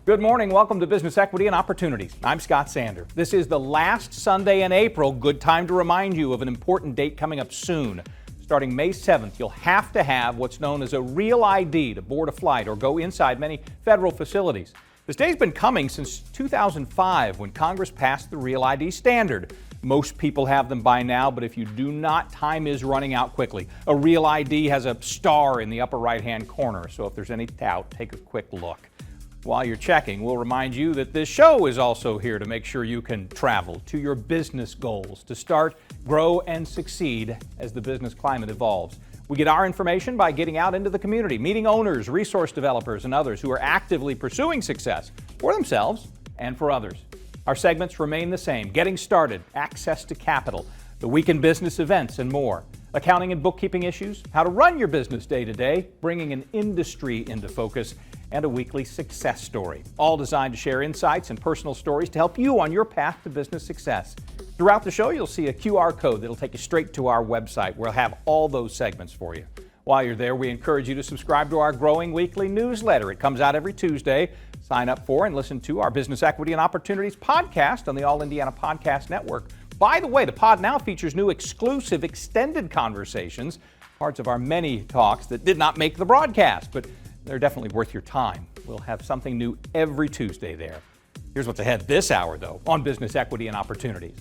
Good morning. Welcome to Business Equity and Opportunities. I'm Scott Sander. This is the last Sunday in April. Good time to remind you of an important date coming up soon. Starting May 7th, you'll have to have what's known as a real ID to board a flight or go inside many federal facilities. This day's been coming since 2005 when Congress passed the Real ID standard. Most people have them by now, but if you do not, time is running out quickly. A Real ID has a star in the upper right-hand corner, so if there's any doubt, take a quick look. While you're checking, we'll remind you that this show is also here to make sure you can travel to your business goals, to start, grow, and succeed as the business climate evolves. We get our information by getting out into the community, meeting owners, resource developers, and others who are actively pursuing success for themselves and for others. Our segments remain the same: getting started, access to capital, the week in business events, and more. Accounting and bookkeeping issues, how to run your business day to day, bringing an industry into focus, and a weekly success story. All designed to share insights and personal stories to help you on your path to business success. Throughout the show, you'll see a QR code that'll take you straight to our website. We'll have all those segments for you. While you're there, we encourage you to subscribe to our growing weekly newsletter. It comes out every Tuesday. Sign up for and listen to our Business Equity and Opportunities podcast on the All Indiana Podcast Network. By the way, the pod now features new exclusive extended conversations, parts of our many talks that did not make the broadcast, but they're definitely worth your time. We'll have something new every Tuesday there. Here's what's ahead this hour, though, on Business Equity and Opportunities.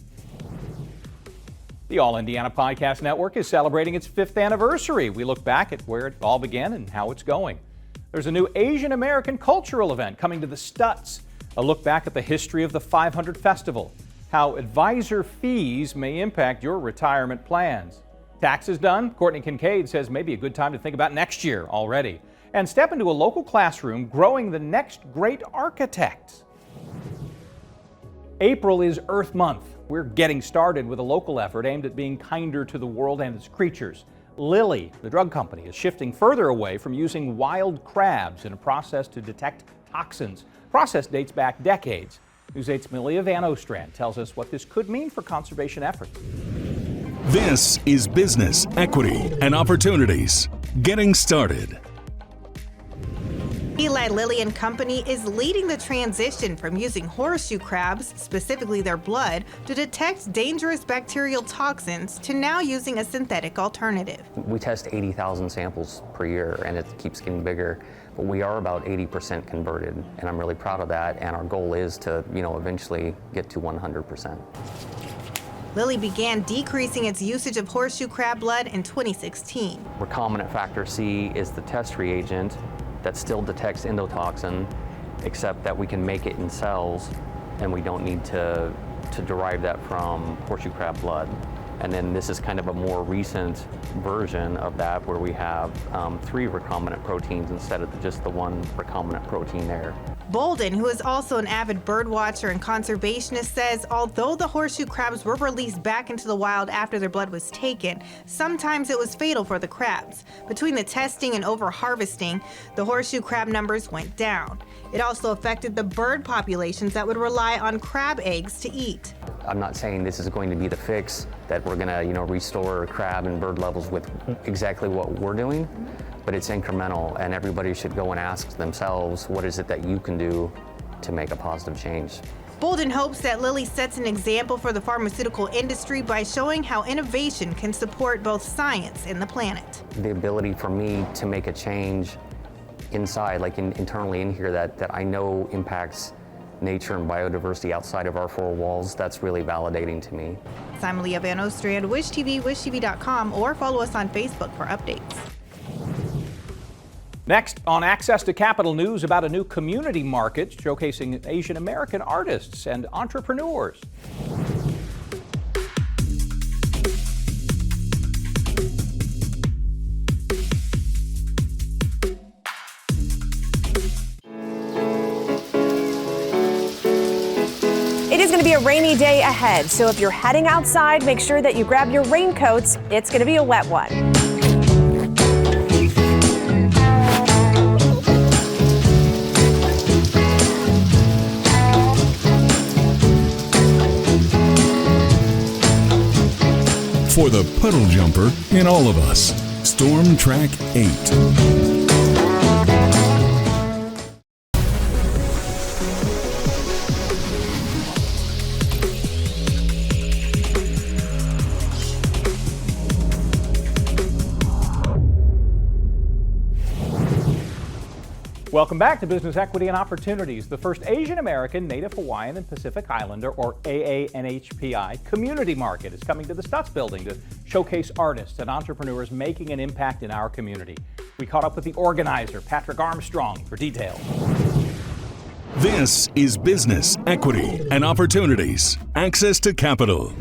The All Indiana Podcast Network is celebrating its 5th anniversary. We look back at where it all began and how it's going. There's a new Asian American cultural event coming to the Stutz, a look back at the history of the 500 Festival, how advisor fees may impact your retirement plans. Taxes done? Courtney Kincaid says maybe a good time to think about next year already. And step into a local classroom growing the next great architects. April is Earth Month. We're getting started with a local effort aimed at being kinder to the world and its creatures. Lilly, the drug company, is shifting further away from using wild crabs in a process to detect toxins. Process dates back decades. News 8's Malia Van Ostrand tells us what this could mean for conservation efforts. This is Business, Equity, and Opportunities. Getting started. Eli Lilly and Company is leading the transition from using horseshoe crabs, specifically their blood, to detect dangerous bacterial toxins to now using a synthetic alternative. We test 80,000 samples per year and it keeps getting bigger, but we are about 80% converted and I'm really proud of that, and our goal is to, eventually get to 100%. Lilly began decreasing its usage of horseshoe crab blood in 2016. Recombinant factor C is the test reagent that still detects endotoxin, except that we can make it in cells and we don't need to derive that from horseshoe crab blood. And then this is kind of a more recent version of that where we have 3 recombinant proteins instead of just the 1 recombinant protein there. Bolden, who is also an avid bird watcher and conservationist, says although the horseshoe crabs were released back into the wild after their blood was taken, sometimes it was fatal for the crabs. Between the testing and over-harvesting, the horseshoe crab numbers went down. It also affected the bird populations that would rely on crab eggs to eat. I'm not saying this is going to be the fix, that we're going to, restore crab and bird levels with exactly what we're doing, but it's incremental, and everybody should go and ask themselves, what is it that you can do to make a positive change? Bolden hopes that Lilly sets an example for the pharmaceutical industry by showing how innovation can support both science and the planet. The ability for me to make a change inside, like internally in here, that I know impacts nature and biodiversity outside of our 4 walls, that's really validating to me. I'm Malia Van Ostrand, WISH-TV, WISH-TV.com, or follow us on Facebook for updates. Next, on Access to Capital news about a new community market showcasing Asian American artists and entrepreneurs. It is going to be a rainy day ahead, so if you're heading outside, make sure that you grab your raincoats. It's going to be a wet one. For the puddle jumper in all of us, Storm Track 8. Welcome back to Business Equity and Opportunities. The first Asian American, Native Hawaiian, and Pacific Islander, or AA&HPI, community market is coming to the Stutz Building to showcase artists and entrepreneurs making an impact in our community. We caught up with the organizer, Patrick Armstrong, for details. This is Business Equity and Opportunities. Access to capital.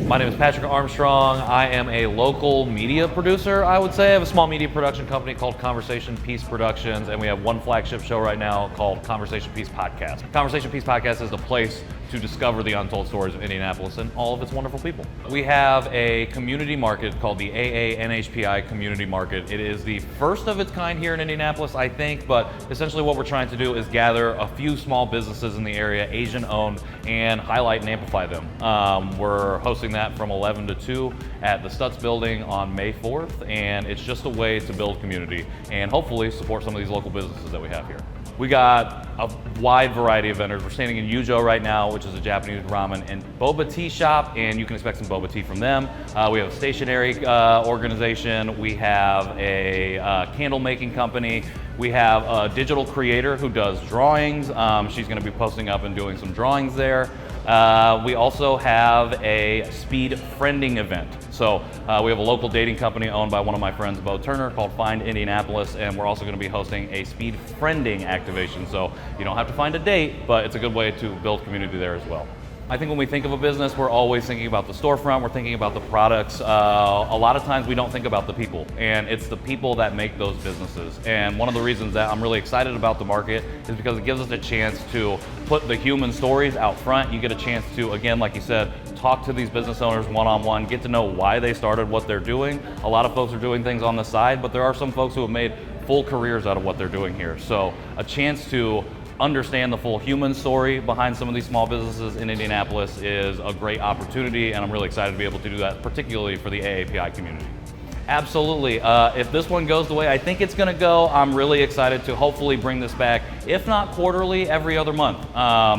My name is Patrick Armstrong. I am a local media producer, I would say. I have a small media production company called Conversation Piece Productions, and we have one flagship show right now called Conversation Piece Podcast. Conversation Piece Podcast is the place to discover the untold stories of Indianapolis and all of its wonderful people. We have a community market called the AA&HPI Community Market. It is the first of its kind here in Indianapolis, I think, but essentially what we're trying to do is gather a few small businesses in the area, Asian-owned, and highlight and amplify them. We're hosting that from 11 to 2 at the Stutz Building on May 4th, and it's just a way to build community and hopefully support some of these local businesses that we have here. We got a wide variety of vendors. We're standing in Yujo right now, which is a Japanese ramen and boba tea shop, and you can expect some boba tea from them. We have a stationery organization. We have a candle making company. We have a digital creator who does drawings. She's going to be posting up and doing some drawings there. We also have a speed friending event. So we have a local dating company owned by one of my friends, Bo Turner, called Find Indianapolis, and we're also going to be hosting a speed friending activation. So you don't have to find a date, but it's a good way to build community there as well. I think when we think of a business, we're always thinking about the storefront, we're thinking about the products. A lot of times we don't think about the people, and it's the people that make those businesses. And one of the reasons that I'm really excited about the market is because it gives us a chance to put the human stories out front. You get a chance to, again, like you said, talk to these business owners one-on-one, get to know why they started what they're doing. A lot of folks are doing things on the side, but there are some folks who have made full careers out of what they're doing here. So a chance to understand the full human story behind some of these small businesses in Indianapolis is a great opportunity, and I'm really excited to be able to do that, particularly for the AAPI community. Absolutely. If this one goes the way I think it's going to go, I'm really excited to hopefully bring this back, if not quarterly, every other month.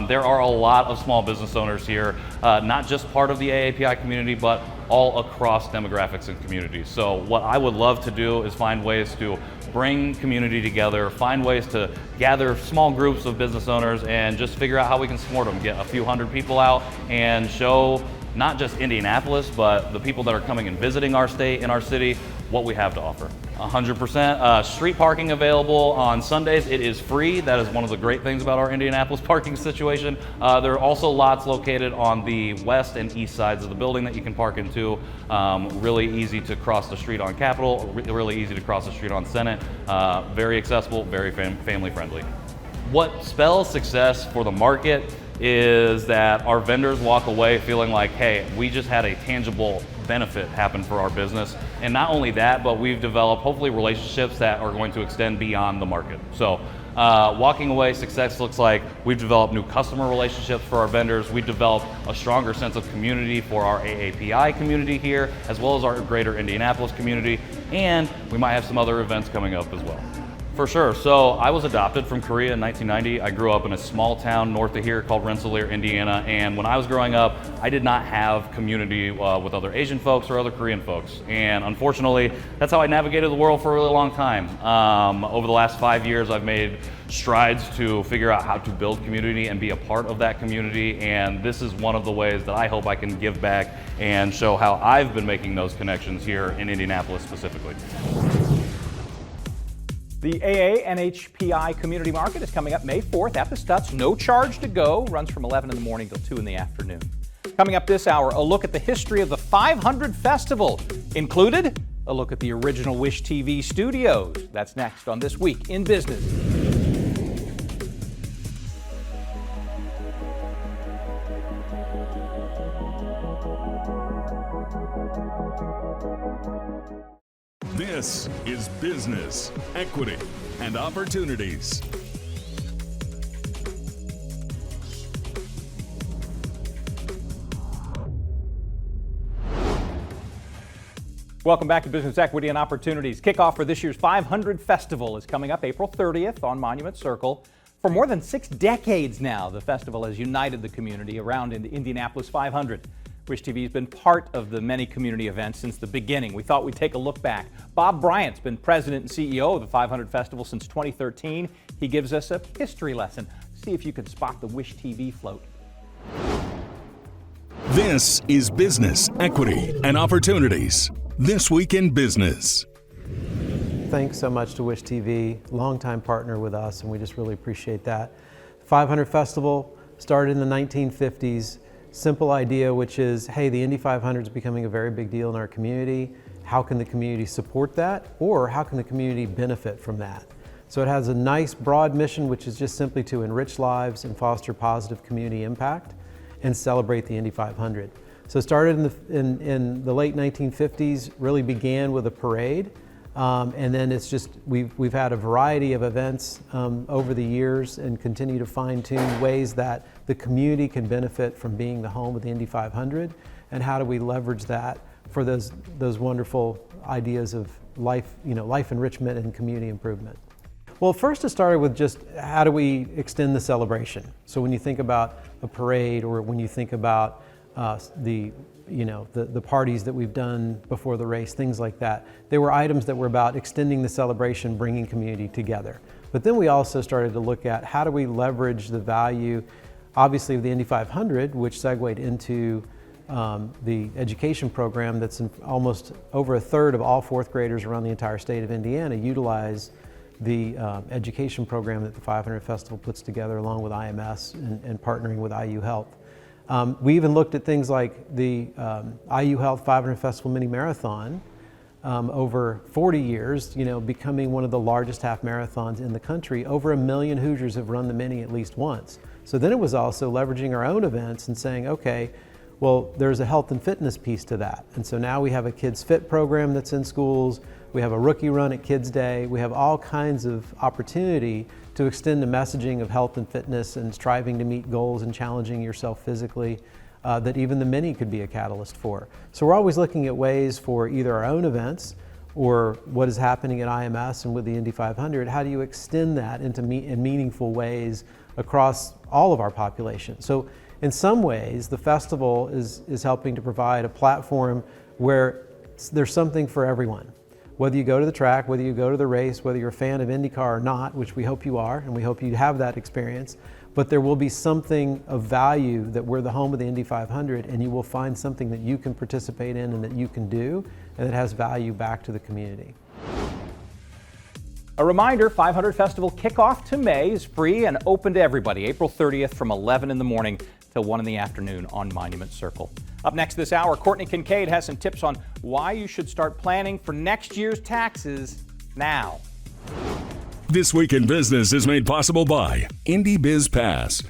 There are a lot of small business owners here, not just part of the AAPI community, but all across demographics and communities. So what I would love to do is find ways to bring community together, find ways to gather small groups of business owners and just figure out how we can support them, get a few hundred people out and show not just Indianapolis, but the people that are coming and visiting our state and our city, what we have to offer. 100%. Street parking available on Sundays. It is free. That is one of the great things about our Indianapolis parking situation. There are also lots located on the west and east sides of the building that you can park into. Really easy to cross the street on Capitol, really easy to cross the street on Senate. Very accessible, very family friendly. What spells success for the market is that our vendors walk away feeling like, hey, we just had a tangible benefit happen for our business. And not only that, but we've developed hopefully relationships that are going to extend beyond the market. So walking away, success looks like we've developed new customer relationships for our vendors. We've developed a stronger sense of community for our AAPI community here, as well as our greater Indianapolis community. And we might have some other events coming up as well. For sure. So I was adopted from Korea in 1990. I grew up in a small town north of here called Rensselaer, Indiana. And when I was growing up, I did not have community with other Asian folks or other Korean folks. And unfortunately, that's how I navigated the world for a really long time. Over the last 5 years, I've made strides to figure out how to build community and be a part of that community. And this is one of the ways that I hope I can give back and show how I've been making those connections here in Indianapolis specifically. The AA&HPI Community Market is coming up May 4th at the Stutz. No charge to go. Runs from 11 in the morning till 2 in the afternoon. Coming up this hour, a look at the history of the 500 Festival. Included, a look at the original WISH-TV studios. That's next on This Week in Business. This is Business, Equity, and Opportunities. Welcome back to Business Equity and Opportunities. Kickoff for this year's 500 Festival is coming up April 30th on Monument Circle. For more than 6 decades now, the festival has united the community around the Indianapolis 500. WISH-TV has been part of the many community events since the beginning. We thought we'd take a look back. Bob Bryant's been president and CEO of the 500 Festival since 2013. He gives us a history lesson. See if you can spot the WISH-TV float. This is Business, Equity, and Opportunities. This Week in Business. Thanks so much to WISH-TV, longtime partner with us, and we just really appreciate that. 500 Festival started in the 1950s. Simple idea, which is, hey, the Indy 500 is becoming a very big deal in our community. How can the community support that? Or how can the community benefit from that? So it has a nice broad mission, which is just simply to enrich lives and foster positive community impact and celebrate the Indy 500. So it started in the late 1950s, really began with a parade. And then it's just, we've had a variety of events over the years and continue to fine tune ways that the community can benefit from being the home of the Indy 500, and how do we leverage that for those wonderful ideas of life, life enrichment and community improvement. Well, first it started with just how do we extend the celebration? So when you think about a parade, or when you think about the parties that we've done before the race, things like that, they were items that were about extending the celebration, bringing community together. But then we also started to look at how do we leverage the value, obviously, of the Indy 500, which segued into the education program that's in almost over a third of all fourth graders around the entire state of Indiana utilize the education program that the 500 Festival puts together along with IMS and partnering with IU Health. We even looked at things like the IU Health 500 Festival Mini Marathon over 40 years, becoming one of the largest half marathons in the country. Over 1 million Hoosiers have run the Mini at least once. So then it was also leveraging our own events and saying, okay, well, there's a health and fitness piece to that. And so now we have a Kids Fit program that's in schools. We have a rookie run at Kids Day. We have all kinds of opportunity to extend the messaging of health and fitness and striving to meet goals and challenging yourself physically that even the Mini could be a catalyst for. So we're always looking at ways for either our own events or what is happening at IMS and with the Indy 500, how do you extend that into in meaningful ways across all of our population? So in some ways, the festival is helping to provide a platform where there's something for everyone. Whether you go to the track, whether you go to the race, whether you're a fan of IndyCar or not, which we hope you are, and we hope you have that experience, but there will be something of value that we're the home of the Indy 500, and you will find something that you can participate in and that you can do, and that has value back to the community. A reminder, 500 Festival kickoff to May is free and open to everybody, April 30th from 11 in the morning till 1 in the afternoon on Monument Circle. Up next this hour, Courtney Kincaid has some tips on why you should start planning for next year's taxes now. This Week in Business is made possible by Indy Biz Pass.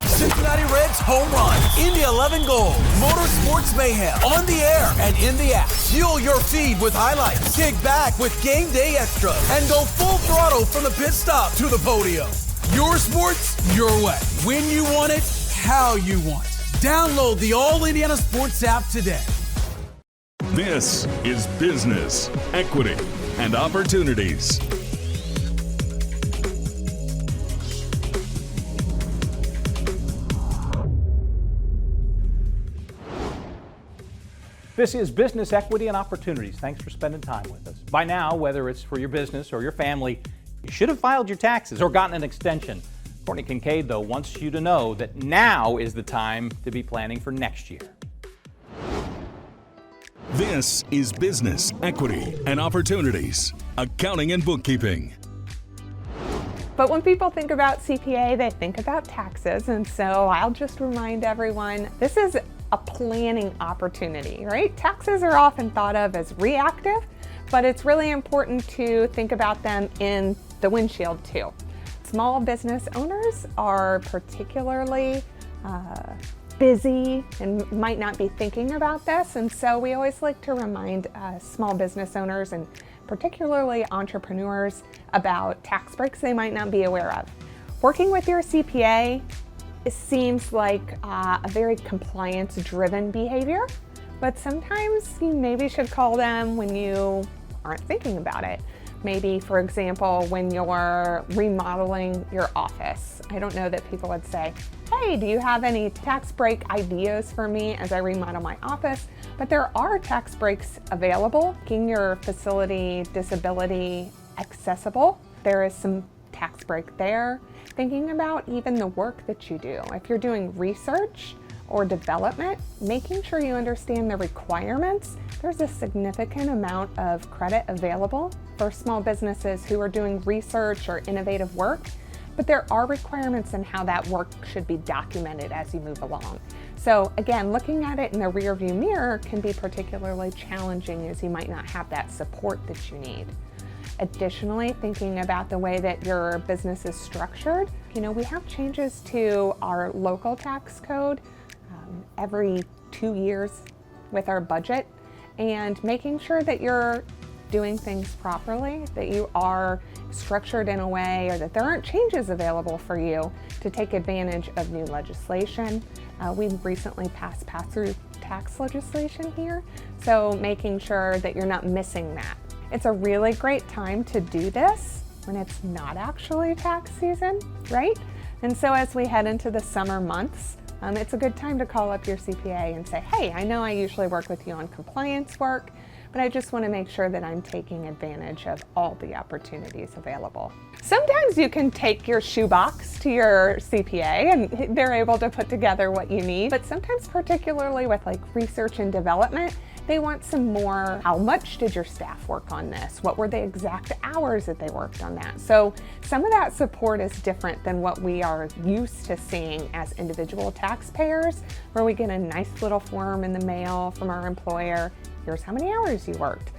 Cincinnati Reds home run, Indy 11 gold, motorsports mayhem, on the air and in the app. Fuel your feed with highlights, kick back with game day extra, and go full throttle from the pit stop to the podium. Your sports, your way. When you want it, how you want it. Download the All Indiana Sports app today. This is Business, Equity, and Opportunities. This is Business, Equity, and Opportunities. Thanks for spending time with us. By now, whether it's for your business or your family, you should have filed your taxes or gotten an extension. Courtney Kincaid, though, wants you to know that now is the time to be planning for next year. This is Business, Equity, and Opportunities, Accounting and Bookkeeping. But when people think about CPA, they think about taxes. And so I'll just remind everyone, this is a planning opportunity, right? Taxes are often thought of as reactive, but it's really important to think about them in the windshield too. Small business owners are particularly busy and might not be thinking about this. And so we always like to remind small business owners and particularly entrepreneurs about tax breaks they might not be aware of. Working with your CPA, it seems like a very compliance-driven behavior, but sometimes you maybe should call them when you aren't thinking about it. Maybe, for example, when you're remodeling your office. I don't know that people would say, hey, do you have any tax break ideas for me as I remodel my office? But there are tax breaks available, making your facility disability accessible. There is some tax break there. Thinking about even the work that you do. If you're doing research or development, making sure you understand the requirements. There's a significant amount of credit available for small businesses who are doing research or innovative work, but there are requirements in how that work should be documented as you move along. So again, looking at it in the rearview mirror can be particularly challenging as you might not have that support that you need. Additionally, thinking about the way that your business is structured, we have changes to our local tax code every 2 years with our budget, and making sure that you're doing things properly, that you are structured in a way, or that there aren't changes available for you to take advantage of new legislation. We've recently passed pass-through tax legislation here, so making sure that you're not missing that. It's a really great time to do this when it's not actually tax season, right? And so as we head into the summer months, it's a good time to call up your CPA and say, hey, I know I usually work with you on compliance work, but I just want to make sure that I'm taking advantage of all the opportunities available. Sometimes you can take your shoebox to your CPA and they're able to put together what you need, but sometimes, particularly with like research and development, they want some more, how much did your staff work on this? What were the exact hours that they worked on that? So some of that support is different than what we are used to seeing as individual taxpayers, where we get a nice little form in the mail from our employer. Here's how many hours you worked.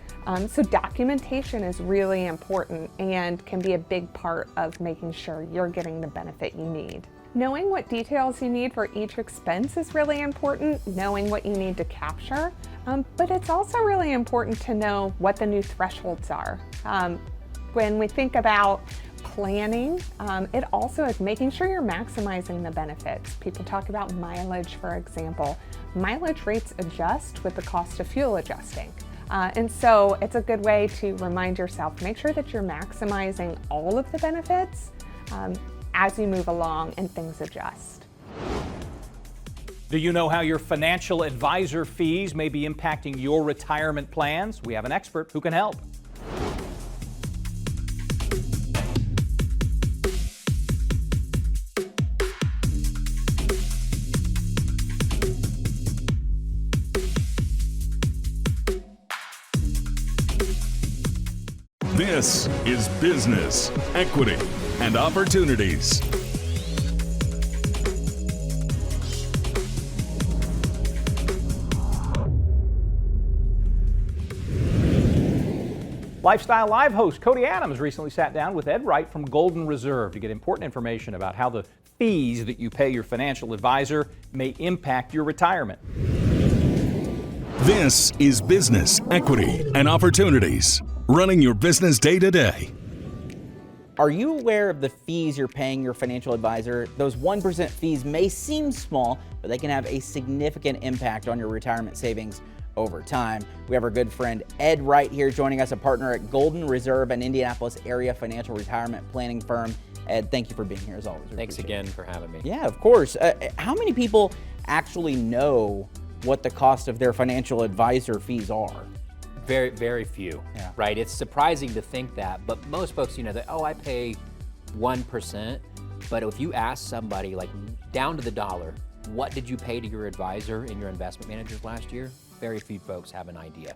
So documentation is really important and can be a big part of making sure you're getting the benefit you need. Knowing what details you need for each expense is really important, knowing what you need to capture, but it's also really important to know what the new thresholds are. When we think about planning, it also is making sure you're maximizing the benefits. People talk about mileage, for example. Mileage rates adjust with the cost of fuel adjusting. And so it's a good way to remind yourself, make sure that you're maximizing all of the benefits as you move along and things adjust. Do you know how your financial advisor fees may be impacting your retirement plans? We have an expert who can help. This is Business, Equity, and Opportunities. Lifestyle Live host Cody Adams recently sat down with Ed Wright from Golden Reserve to get important information about how the fees that you pay your financial advisor may impact your retirement. This is Business, Equity, and Opportunities. Running your business day to day. Are you aware of the fees you're paying your financial advisor? Those 1% fees may seem small, but they can have a significant impact on your retirement savings over time. We have our good friend Ed Wright here joining us, a partner at Golden Reserve, an Indianapolis area financial retirement planning firm. Ed, thank you for being here as always. Thanks again for having me. Yeah, of course. How many people actually know what the cost of their financial advisor fees are? Very, very few, right? It's surprising to think that, but most folks, that, oh, I pay 1%, but if you ask somebody, like down to the dollar, what did you pay to your advisor and your investment managers last year? Very few folks have an idea.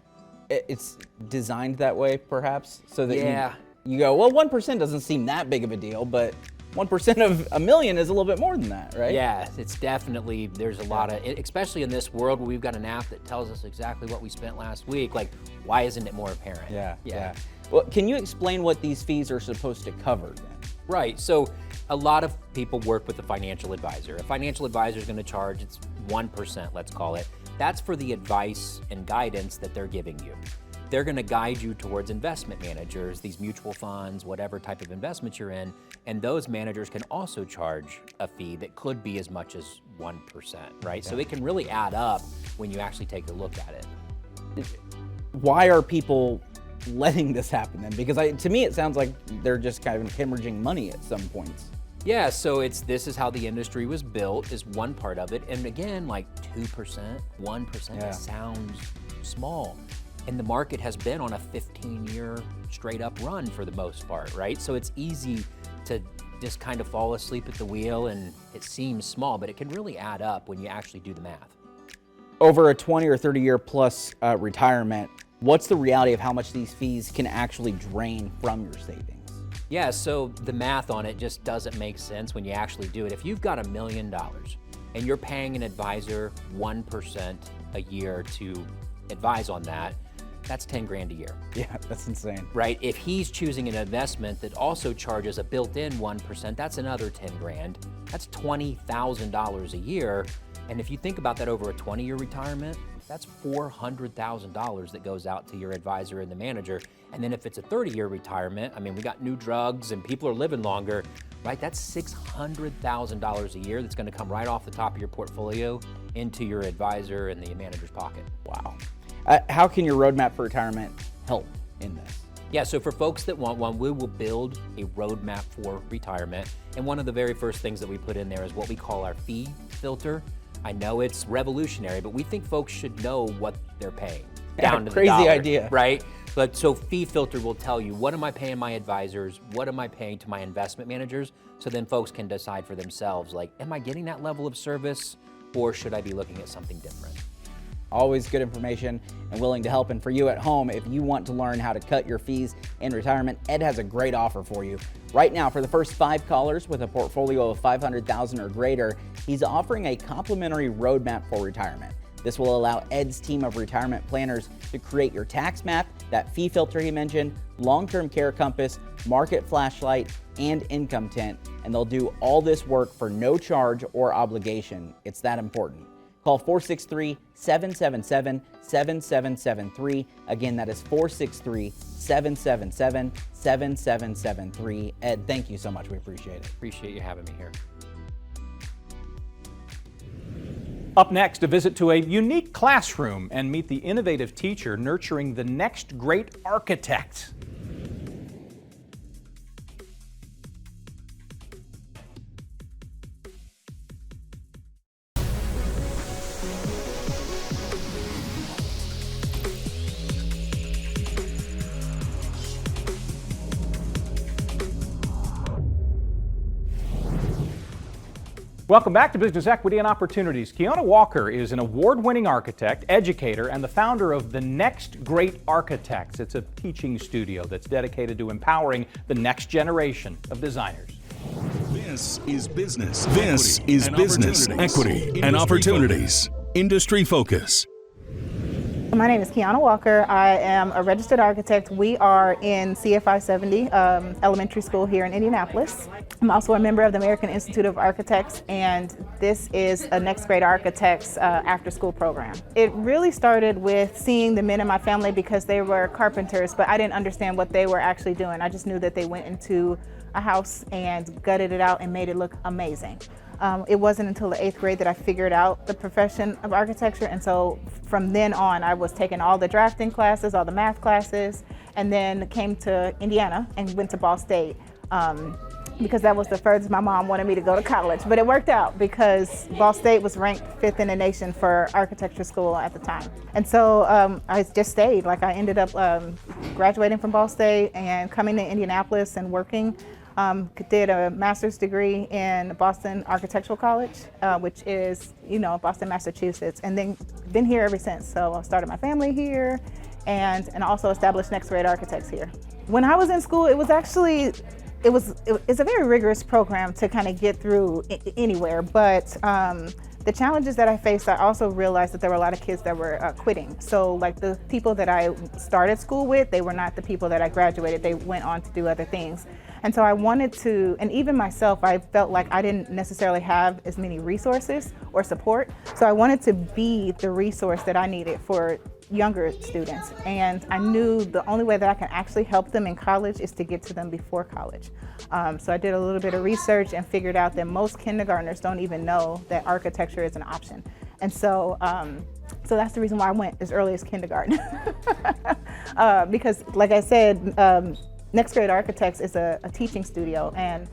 It's designed that way, perhaps, so that you go, well, 1% doesn't seem that big of a deal, but 1% of a million is a little bit more than that, right? Yeah, it's definitely, there's a lot of, especially in this world where we've got an app that tells us exactly what we spent last week, like, why isn't it more apparent? Yeah. Well, can you explain what these fees are supposed to cover then? Right, so a lot of people work with a financial advisor. A financial advisor is going to charge, it's 1%, let's call it. That's for the advice and guidance that they're giving you. They're going to guide you towards investment managers, these mutual funds, whatever type of investment you're in, and those managers can also charge a fee that could be as much as 1%, right? So it can really add up when you actually take a look at it. Why are people letting this happen then? Because to me, it sounds like they're just kind of hemorrhaging money at some points. Yeah, so this is how the industry was built, is one part of it. And again, like 2%, 1%, It sounds small. And the market has been on a 15-year straight up run for the most part, right? So it's easy to just kind of fall asleep at the wheel, and it seems small, but it can really add up when you actually do the math. Over a 20 or 30 year plus retirement, what's the reality of how much these fees can actually drain from your savings? Yeah, so the math on it just doesn't make sense when you actually do it. If you've got $1 million and you're paying an advisor 1% a year to advise on that, that's 10 grand a year. Yeah, that's insane. Right, if he's choosing an investment that also charges a built-in 1%, that's another 10 grand. That's $20,000 a year. And if you think about that over a 20-year retirement, that's $400,000 that goes out to your advisor and the manager. And then if it's a 30-year retirement, I mean, we got new drugs and people are living longer, right? That's $600,000 a year that's gonna come right off the top of your portfolio into your advisor and the manager's pocket. Wow. How can your roadmap for retirement help in this? Yeah, so for folks that want one, we will build a roadmap for retirement. And one of the very first things that we put in there is what we call our fee filter. I know it's revolutionary, but we think folks should know what they're paying. Down to the dollar, crazy idea. Right? But so fee filter will tell you, what am I paying my advisors? What am I paying to my investment managers? So then folks can decide for themselves, like, am I getting that level of service, or should I be looking at something different? Always good information and willing to help. And for you at home, if you want to learn how to cut your fees in retirement, Ed has a great offer for you. Right now, for the first 5 callers with a portfolio of $500,000 or greater, he's offering a complimentary roadmap for retirement. This will allow Ed's team of retirement planners to create your tax map, that fee filter he mentioned, long-term care compass, market flashlight, and income tent. And they'll do all this work for no charge or obligation. It's that important. Call 463-777-7773. Again, that is 463-777-7773. Ed, thank you so much. We appreciate it. Appreciate you having me here. Up next, a visit to a unique classroom and meet the innovative teacher nurturing the next great architect. Welcome back to Business Equity and Opportunities. Kiana Walker is an award-winning architect, educator, and the founder of The Next Great Architects. It's a teaching studio that's dedicated to empowering the next generation of designers. This is business. This is business, equity, and opportunities. Industry focus. My name is Kiana Walker. I am a registered architect. We are in CFI 70 elementary school here in Indianapolis. I'm also a member of the American Institute of Architects, and this is a Next Great Architects after-school program. It really started with seeing the men in my family because they were carpenters, but I didn't understand what they were actually doing. I just knew that they went into a house and gutted it out and made it look amazing. It wasn't until the 8th grade that I figured out the profession of architecture, and so from then on I was taking all the drafting classes, all the math classes, and then came to Indiana and went to Ball State because that was the furthest my mom wanted me to go to college. But it worked out because Ball State was ranked 5th in the nation for architecture school at the time. And so I just stayed. Like, I ended up graduating from Ball State and coming to Indianapolis and working. Did a master's degree in Boston Architectural College, which is, Boston, Massachusetts, and then been here ever since. So I started my family here and also established Next Great Architects here. When I was in school, it was actually, it's a very rigorous program to kind of get through anywhere, but The challenges that I faced, I also realized that there were a lot of kids that were quitting. So like the people that I started school with, they were not the people that I graduated. They went on to do other things. And so I wanted to, and even myself, I felt like I didn't necessarily have as many resources or support. So I wanted to be the resource that I needed for younger students. And I knew the only way that I can actually help them in college is to get to them before college. So I did a little bit of research and figured out that most kindergartners don't even know that architecture is an option. And so, so that's the reason why I went as early as kindergarten. Because like I said, Next Grade Architects is a teaching studio, and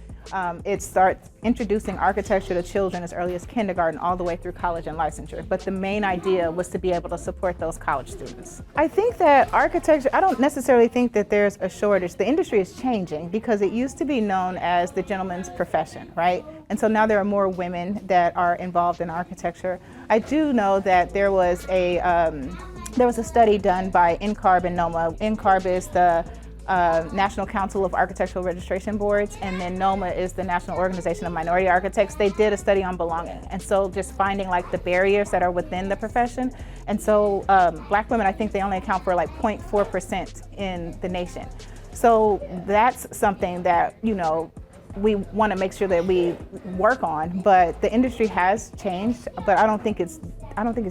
it starts introducing architecture to children as early as kindergarten all the way through college and licensure. But the main idea was to be able to support those college students. I think that architecture, I don't necessarily think that there's a shortage. The industry is changing because it used to be known as the gentleman's profession, right? And so now there are more women that are involved in architecture. I do know that there was a study done by NCARB and NOMA. NCARB is the National Council of Architectural Registration Boards, and then NOMA is the National Organization of Minority Architects. They did a study on belonging, and so just finding like the barriers that are within the profession. And so Black women, I think they only account for like 0.4% in the nation. So that's something that, you know, we want to make sure that we work on, but the industry has changed, but I don't think it's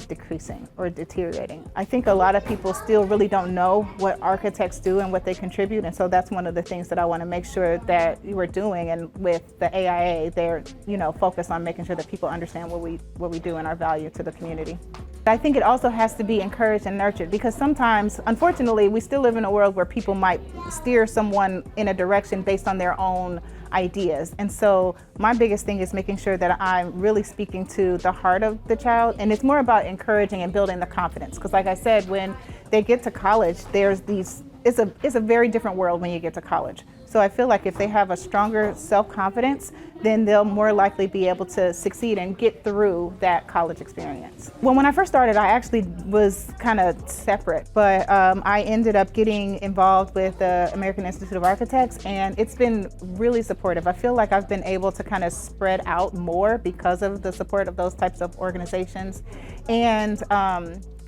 decreasing or deteriorating. I think a lot of people still really don't know what architects do and what they contribute, and so that's one of the things that I want to make sure that we're doing. And with the AIA, they're, you know, focused on making sure that people understand what we do and our value to the community. I think it also has to be encouraged and nurtured, because sometimes, unfortunately, we still live in a world where people might steer someone in a direction based on their own ideas. And so my biggest thing is making sure that I'm really speaking to the heart of the child, and it's more about encouraging and building the confidence. Because like I said, when they get to college, it's a very different world when you get to college. So I feel like if they have a stronger self-confidence, then they'll more likely be able to succeed and get through that college experience. Well, when I first started, I actually was kind of separate, but I ended up getting involved with the American Institute of Architects, and it's been really supportive. I feel like I've been able to kind of spread out more because of the support of those types of organizations. And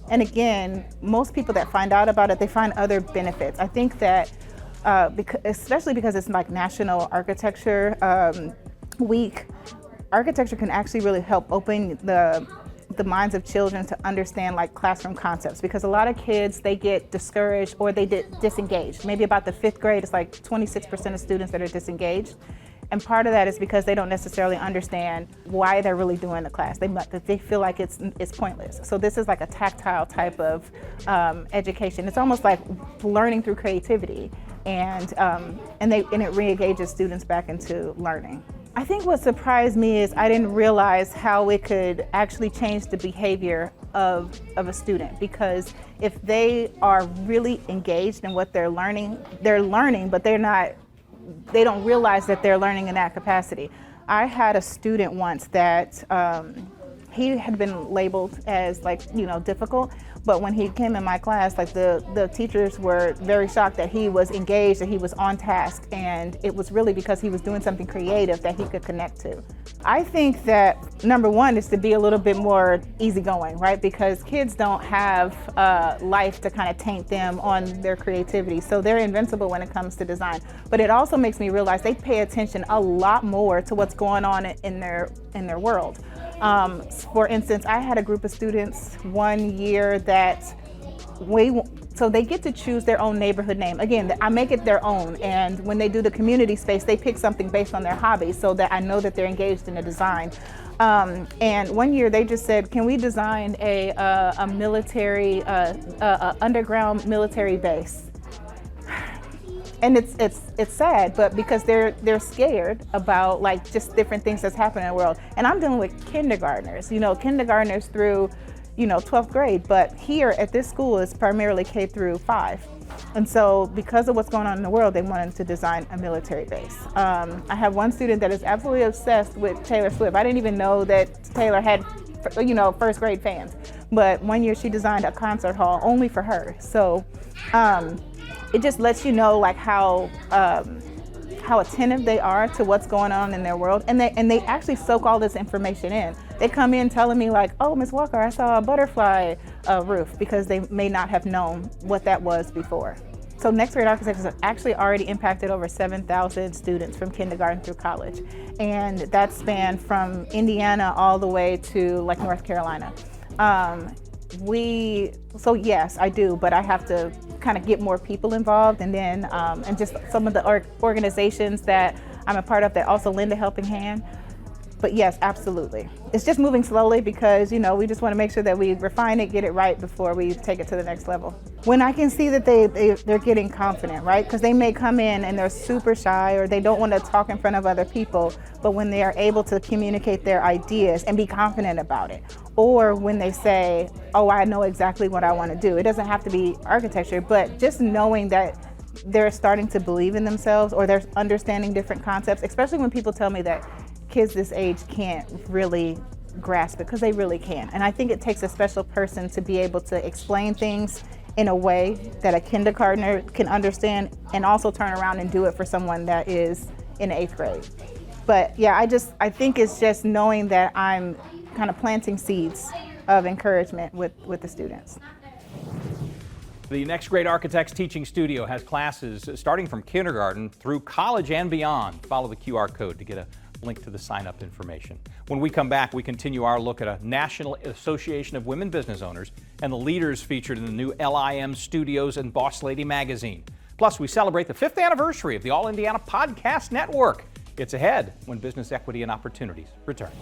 again, most people that find out about it, they find other benefits. I think that especially because it's like National Architecture Week, architecture can actually really help open the minds of children to understand like classroom concepts, because a lot of kids, they get discouraged or they get disengaged. Maybe about the 5th grade, it's like 26% of students that are disengaged. And part of that is because they don't necessarily understand why they're really doing the class. They feel like it's pointless. So this is like a tactile type of education. It's almost like learning through creativity, and it re-engages students back into learning. I think what surprised me is I didn't realize how it could actually change the behavior of a student, because if they are really engaged in what they're learning, but they don't realize that they're learning in that capacity. I had a student once that he had been labeled as difficult, but when he came in my class, like the teachers were very shocked that he was engaged, that he was on task, and it was really because he was doing something creative that he could connect to. I think that number one is to be a little bit more easygoing, right? Because kids don't have life to kind of taint them on their creativity, so they're invincible when it comes to design. But it also makes me realize they pay attention a lot more to what's going on in their world. For instance, I had a group of students one year that so they get to choose their own neighborhood name. Again, I make it their own, and when they do the community space, they pick something based on their hobby so that I know that they're engaged in the design. And one year they just said, can we design a military, underground military base? And it's sad, but because they're scared about like just different things that's happening in the world. And I'm dealing with kindergartners, kindergartners through 12th grade, but here at this school is primarily K through 5. And so because of what's going on in the world, they wanted to design a military base. I have one student that is absolutely obsessed with Taylor Swift. I didn't even know that Taylor had, first grade fans. But one year she designed a concert hall only for her. So it just lets you know like how attentive they are to what's going on in their world, and they actually soak all this information in. They come in telling me like, oh, Ms. Walker, I saw a butterfly roof, because they may not have known what that was before. So Next Grade Architects has actually already impacted over 7,000 students from kindergarten through college. And that spanned from Indiana all the way to like North Carolina. So yes, I do, but I have to kind of get more people involved, and then and just some of the organizations that I'm a part of that also lend a helping hand. But yes, absolutely. It's just moving slowly because, you know, we just want to make sure that we refine it, get it right before we take it to the next level. When I can see that they're getting confident, right? Because they may come in and they're super shy, or they don't want to talk in front of other people, but when they are able to communicate their ideas and be confident about it, or when they say, oh, I know exactly what I want to do. It doesn't have to be architecture, but just knowing that they're starting to believe in themselves, or they're understanding different concepts, especially when people tell me that kids this age can't really grasp it, because they really can. And I think it takes a special person to be able to explain things in a way that a kindergartner can understand, and also turn around and do it for someone that is in 8th grade. But yeah, I think it's just knowing that I'm kind of planting seeds of encouragement with the students. The Next Grade Architects Teaching Studio has classes starting from kindergarten through college and beyond. Follow the QR code to get a link to the sign-up information. When we come back, we continue our look at a National Association of Women Business Owners and the leaders featured in the new LIM Studios and Boss Lady magazine. Plus, we celebrate the 5th anniversary of the All Indiana Podcast Network. It's ahead when Business Equity and Opportunities return.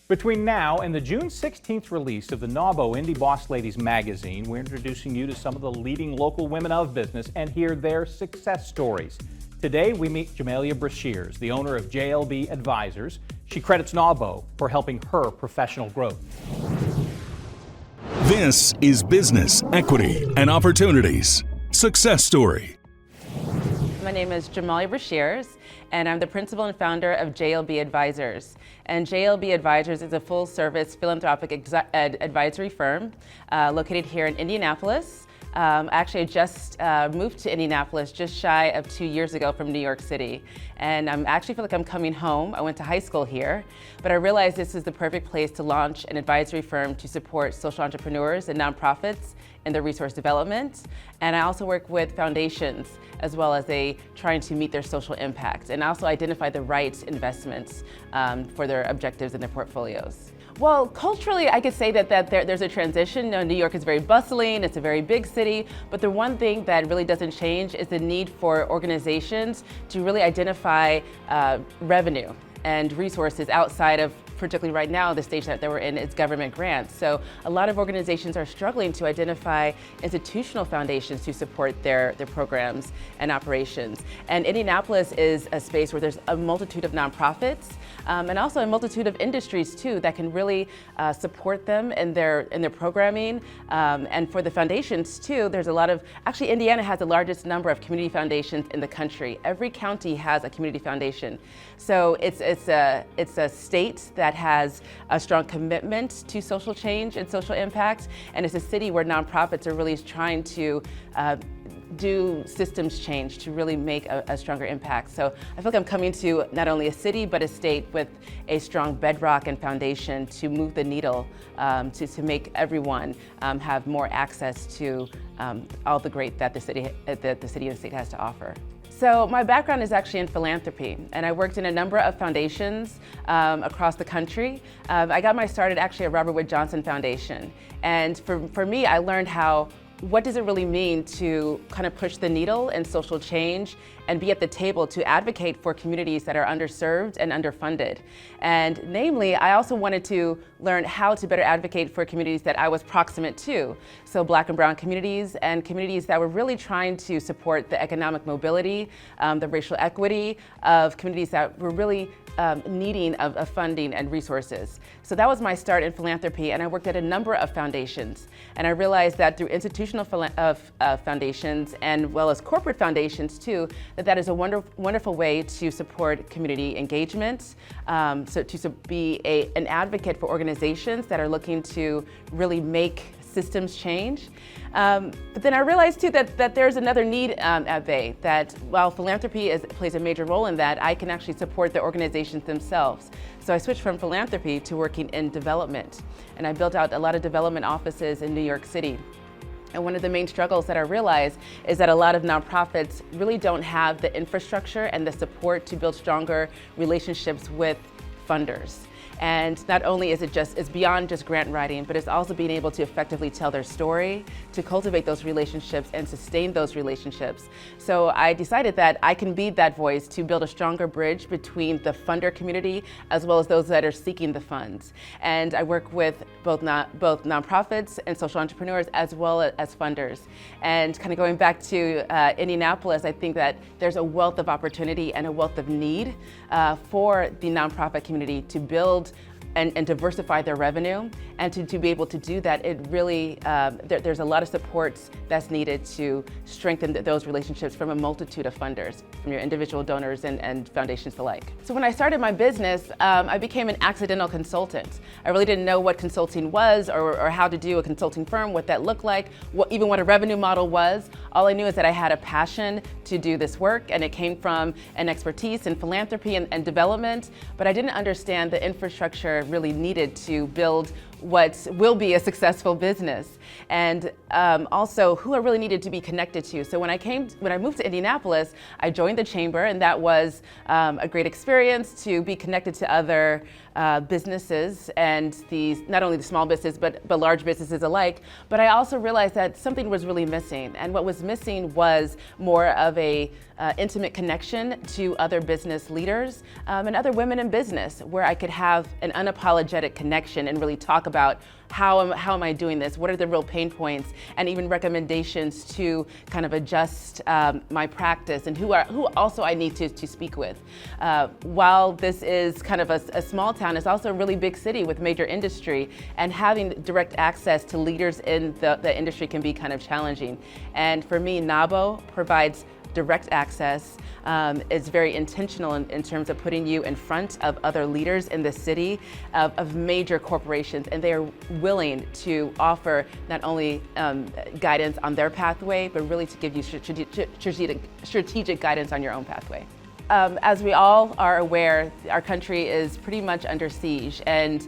Between now and the June 16th release of the NAWBO Indie Boss Ladies magazine, we're introducing you to some of the leading local women of business and hear their success stories. Today, we meet Jamelia Brashears, the owner of JLB Advisors. She credits NAWBO for helping her professional growth. This is Business, Equity, and Opportunities. Success Story. My name is Jamelia Brashears, and I'm the principal and founder of JLB Advisors. And JLB Advisors is a full-service philanthropic advisory firm located here in Indianapolis. Actually, I just moved to Indianapolis just shy of 2 years ago from New York City. And I actually feel like I'm coming home. I went to high school here, but I realized this is the perfect place to launch an advisory firm to support social entrepreneurs and nonprofits in their resource development. And I also work with foundations as well as trying to meet their social impact, and also identify the right investments for their objectives and their portfolios. Well, culturally, I could say that there's a transition. You know, New York is very bustling, it's a very big city, but the one thing that really doesn't change is the need for organizations to really identify revenue and resources outside of, particularly right now, the stage that we're in is government grants. So a lot of organizations are struggling to identify institutional foundations to support their programs and operations. And Indianapolis is a space where there's a multitude of nonprofits and also a multitude of industries too that can really support them in their programming. And for the foundations too, there's a lot of, actually Indiana has the largest number of community foundations in the country. Every county has a community foundation. So it's a state that has a strong commitment to social change and social impact, and it's a city where nonprofits are really trying to do systems change to really make a stronger impact. So I feel like I'm coming to not only a city, but a state with a strong bedrock and foundation to move the needle, to make everyone have more access to all the great that the city and state has to offer. So my background is actually in philanthropy, and I worked in a number of foundations across the country. I got my start actually at Robert Wood Johnson Foundation, and for me, I learned how what does it really mean to kind of push the needle in social change and be at the table to advocate for communities that are underserved and underfunded. And namely, I also wanted to learn how to better advocate for communities that I was proximate to. So Black and brown communities and communities that were really trying to support the economic mobility, the racial equity of communities that were really needing of funding and resources. So that was my start in philanthropy, and I worked at a number of foundations. And I realized that through institutional foundations and well as corporate foundations too, that is a wonderful way to support community engagement, so to be an advocate for organizations that are looking to really make systems change. But then I realized too that there's another need at BE, that while philanthropy plays a major role in that, I can actually support the organizations themselves. So I switched from philanthropy to working in development, and I built out a lot of development offices in New York City. And one of the main struggles that I realized is that a lot of nonprofits really don't have the infrastructure and the support to build stronger relationships with funders. And not only is it's beyond just grant writing, but it's also being able to effectively tell their story, to cultivate those relationships and sustain those relationships. So I decided that I can be that voice to build a stronger bridge between the funder community as well as those that are seeking the funds. And I work with both nonprofits and social entrepreneurs as well as funders. And kind of going back to Indianapolis, I think that there's a wealth of opportunity and a wealth of need for the nonprofit community to build and diversify their revenue. And to be able to do that, it really, there's a lot of supports that's needed to strengthen those relationships from a multitude of funders, from your individual donors and foundations alike. So when I started my business, I became an accidental consultant. I really didn't know what consulting was or how to do a consulting firm, what that looked like, even what a revenue model was. All I knew is that I had a passion to do this work, and it came from an expertise in philanthropy and development, but I didn't understand the infrastructure really needed to build what will be a successful business, and also who I really needed to be connected to. So when I moved to Indianapolis, I joined the chamber, and that was a great experience to be connected to other businesses, and not only the small businesses but large businesses alike. But I also realized that something was really missing, and what was missing was more of a intimate connection to other business leaders and other women in business, where I could have an unapologetic connection and really talk about how am I doing this? What are the real pain points? And even recommendations to kind of adjust my practice, and who also I need to speak with. While this is kind of a small town, it's also a really big city with major industry, and having direct access to leaders in the industry can be kind of challenging. And for me, NABO provides direct access. It's very intentional in terms of putting you in front of other leaders in the city of major corporations, and they are willing to offer not only guidance on their pathway, but really to give you strategic guidance on your own pathway. As we all are aware, our country is pretty much under siege, and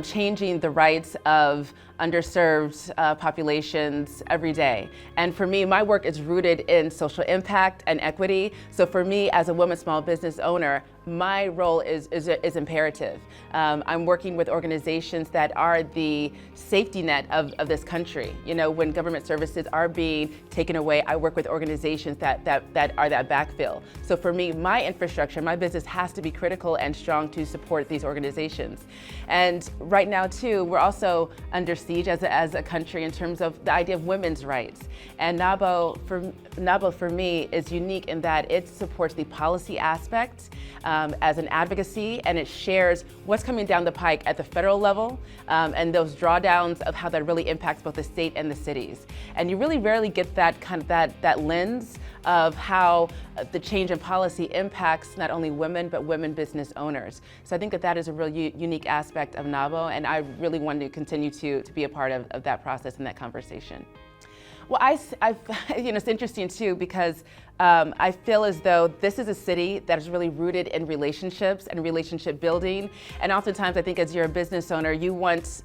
changing the rights of underserved populations every day. And for me, my work is rooted in social impact and equity. So for me, as a woman small business owner, my role is imperative. I'm working with organizations that are the safety net of this country. You know, when government services are being taken away, I work with organizations that are that backfill. So for me, my infrastructure, my business has to be critical and strong to support these organizations. And right now too, we're also under siege as a country in terms of the idea of women's rights. And NABO for me is unique in that it supports the policy aspect as an advocacy, and it shares what's coming down the pike at the federal level and those drawdowns of how that really impacts both the state and the cities. And you really rarely get that kind of that lens of how the change in policy impacts not only women, but women business owners. So I think that is a really unique aspect of NABO, and I really want to continue to be a part of that process and that conversation. Well, it's interesting too, because I feel as though this is a city that is really rooted in relationships and relationship building. And oftentimes, I think as you're a business owner, you want,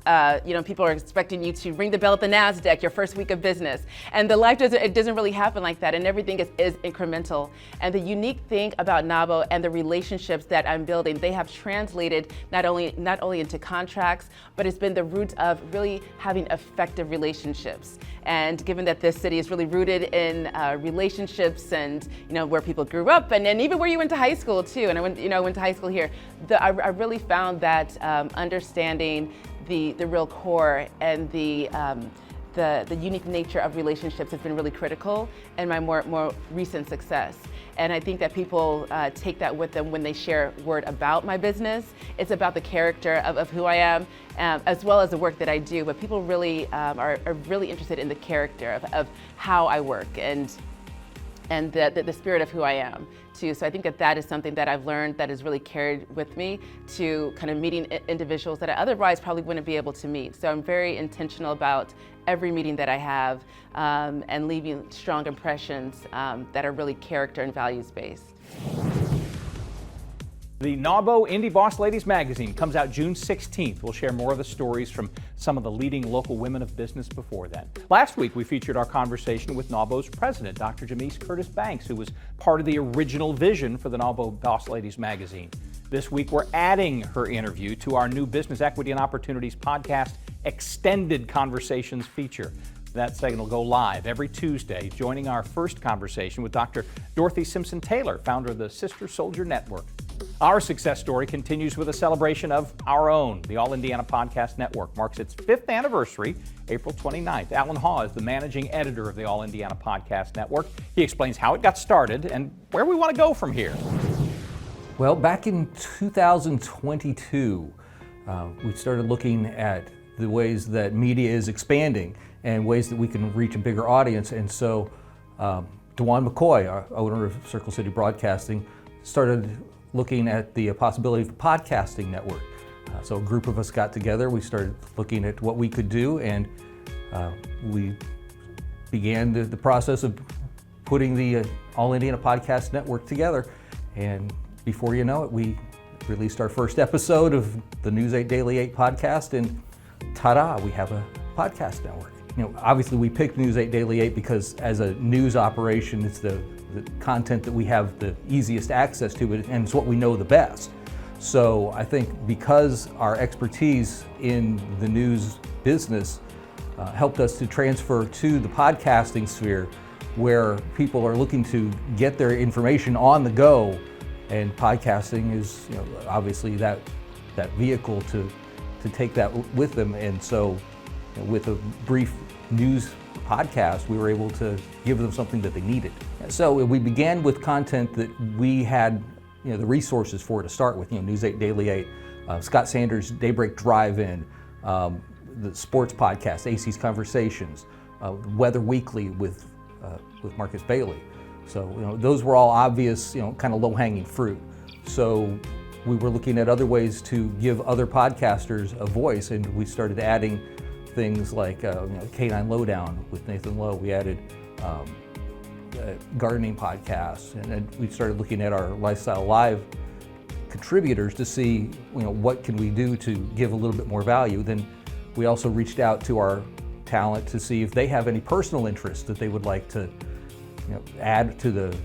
people are expecting you to ring the bell at the NASDAQ your first week of business. And the life doesn't really happen like that, and everything is incremental. And the unique thing about NAWBO and the relationships that I'm building, they have translated not only into contracts, but it's been the root of really having effective relationships. And given that this city is really rooted in relationships and where people grew up and even where you went to high school too, and I went to high school here, I really found that understanding the real core and the unique nature of relationships has been really critical in my more recent success. And I think that people take that with them when they share word about my business. It's about the character of who I am, as well as the work that I do. But people really are really interested in the character of how I work and the spirit of who I am too. So I think that is something that I've learned that has really carried with me to kind of meeting individuals that I otherwise probably wouldn't be able to meet. So I'm very intentional about every meeting that I have and leaving strong impressions that are really character and values based. The NAWBO Indie Boss Ladies magazine comes out June 16th. We'll share more of the stories from some of the leading local women of business before then. Last week, we featured our conversation with NAWBO's president, Dr. Jamise Curtis Banks, who was part of the original vision for the NAWBO Boss Ladies magazine. This week, we're adding her interview to our new Business Equity and Opportunities podcast Extended Conversations feature. That segment will go live every Tuesday, joining our first conversation with Dr. Dorothy Simpson-Taylor, founder of the Sister Soldier Network. Our success story continues with a celebration of our own. The All Indiana Podcast Network marks its 5th anniversary, April 29th. Alan Haw is the managing editor of the All Indiana Podcast Network. He explains how it got started and where we want to go from here. Well, back in 2022, we started looking at the ways that media is expanding and ways that we can reach a bigger audience. And so DeJuan McCoy, our owner of Circle City Broadcasting, started looking at the possibility of a podcasting network. So a group of us got together, we started looking at what we could do, and we began the process of putting the All Indiana Podcast Network together. And before you know it, we released our first episode of the News 8 Daily 8 podcast, and ta-da, we have a podcast network. Obviously we picked News 8 Daily 8 because as a news operation, it's the content that we have the easiest access to, and it's what we know the best. So I think because our expertise in the news business helped us to transfer to the podcasting sphere, where people are looking to get their information on the go, and podcasting is obviously that vehicle to take that with them. And so with a brief news podcast, we were able to give them something that they needed. So we began with content that we had the resources for to start with. News 8 Daily 8, Scott Sanders' Daybreak Drive-In, the sports podcast, AC's Conversations, Weather Weekly with Marcus Bailey. So those were all obvious, kind of low-hanging fruit. So we were looking at other ways to give other podcasters a voice, and we started adding things like Canine Lowdown with Nathan Lowe. We added gardening podcasts, and then we started looking at our Lifestyle Live contributors to see what can we do to give a little bit more value. Then we also reached out to our talent to see if they have any personal interests that they would like to add to the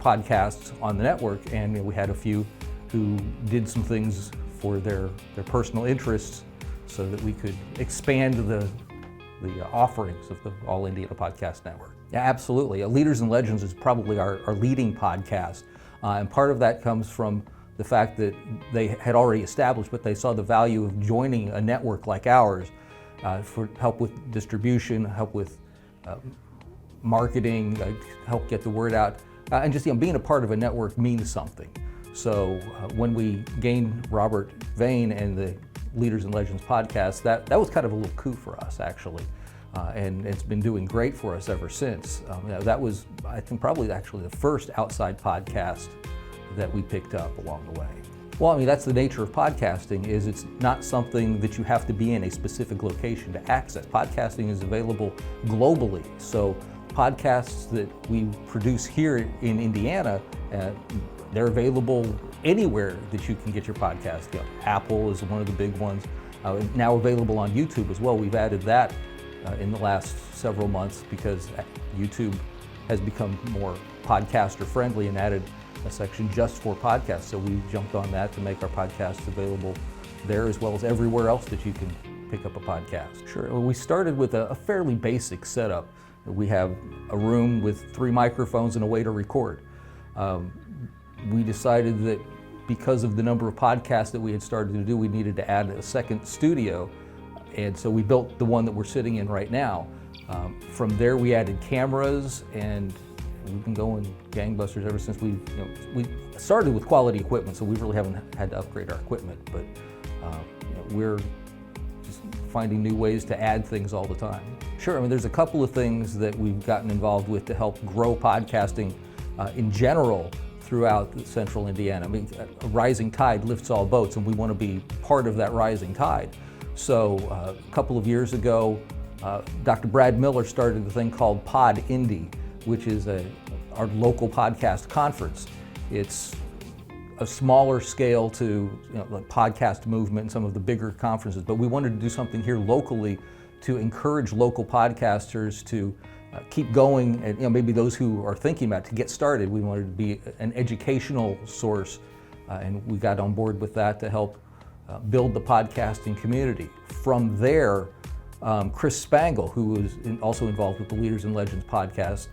podcasts on the network, and we had a few who did some things for their personal interests so that we could expand the offerings of the All Indiana Podcast Network. Yeah, absolutely. Leaders and Legends is probably our leading podcast, and part of that comes from the fact that they had already established, but they saw the value of joining a network like ours for help with distribution, help with marketing, help get the word out, and just being a part of a network means something. So when we gained Robert Vane and the Leaders and Legends podcast, that was kind of a little coup for us, actually, and it's been doing great for us ever since. That was, I think, probably actually the first outside podcast that we picked up along the way. Well, that's the nature of podcasting, is it's not something that you have to be in a specific location to access. Podcasting is available globally, so podcasts that we produce here in Indiana, they're available anywhere that you can get your podcast. Apple is one of the big ones. Now available on YouTube as well. We've added that in the last several months because YouTube has become more podcaster friendly and added a section just for podcasts. So we jumped on that to make our podcasts available there as well as everywhere else that you can pick up a podcast. Sure. Well, we started with a fairly basic setup. We have a room with 3 microphones and a way to record. We decided that because of the number of podcasts that we had started to do, we needed to add a second studio. And so we built the one that we're sitting in right now. From there, we added cameras, and we've been going gangbusters ever since we started with quality equipment, so we really haven't had to upgrade our equipment. But we're just finding new ways to add things all the time. Sure, I mean, there's a couple of things that we've gotten involved with to help grow podcasting in general throughout central Indiana. I mean, a rising tide lifts all boats, and we want to be part of that rising tide. So a couple of years ago, Dr. Brad Miller started a thing called Pod Indy, which is our local podcast conference. It's a smaller scale to the podcast movement and some of the bigger conferences, but we wanted to do something here locally to encourage local podcasters to keep going, and maybe those who are thinking about it, to get started. We wanted to be an educational source, and we got on board with that to help build the podcasting community. From there, Chris Spangle, who was also involved with the Leaders and Legends podcast,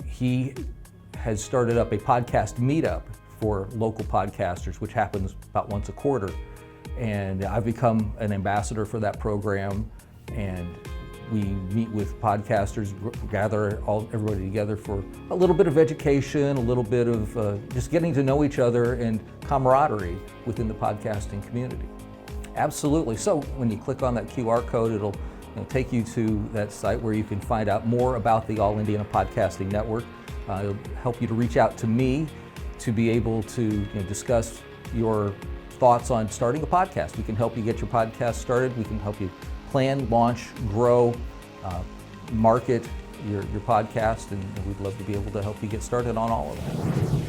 he has started up a podcast meetup for local podcasters, which happens about once a quarter. And I've become an ambassador for that program, and we meet with podcasters, gather everybody together for a little bit of education, a little bit of just getting to know each other and camaraderie within the podcasting community. Absolutely. So when you click on that QR code, it'll take you to that site where you can find out more about the All Indiana Podcasting Network. It'll help you to reach out to me to be able to discuss your thoughts on starting a podcast. We can help you get your podcast started. We can help you plan, launch, grow, market your podcast, and we'd love to be able to help you get started on all of that.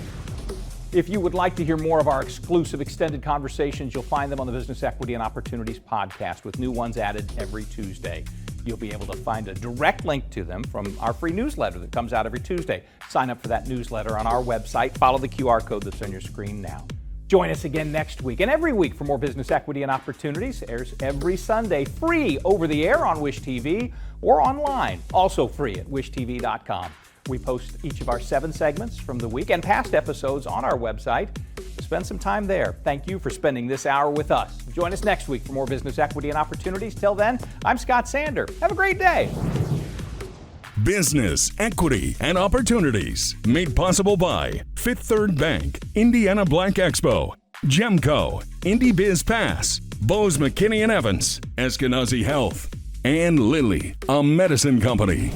If you would like to hear more of our exclusive extended conversations, you'll find them on the Business Equity and Opportunities podcast, with new ones added every Tuesday. You'll be able to find a direct link to them from our free newsletter that comes out every Tuesday. Sign up for that newsletter on our website. Follow the QR code that's on your screen now. Join us again next week and every week for more Business Equity and Opportunities. Airs every Sunday, free over the air on WISH-TV or online, also free at WISH-TV.com. We post each of our 7 segments from the week and past episodes on our website. Spend some time there. Thank you for spending this hour with us. Join us next week for more Business Equity and Opportunities. Till then, I'm Scott Sander. Have a great day. Business, Equity, and Opportunities. Made possible by Fifth Third Bank, Indiana Black Expo, Gemco, Indy Biz Pass, Bose McKinney & Evans, Eskenazi Health, and Lilly, a medicine company.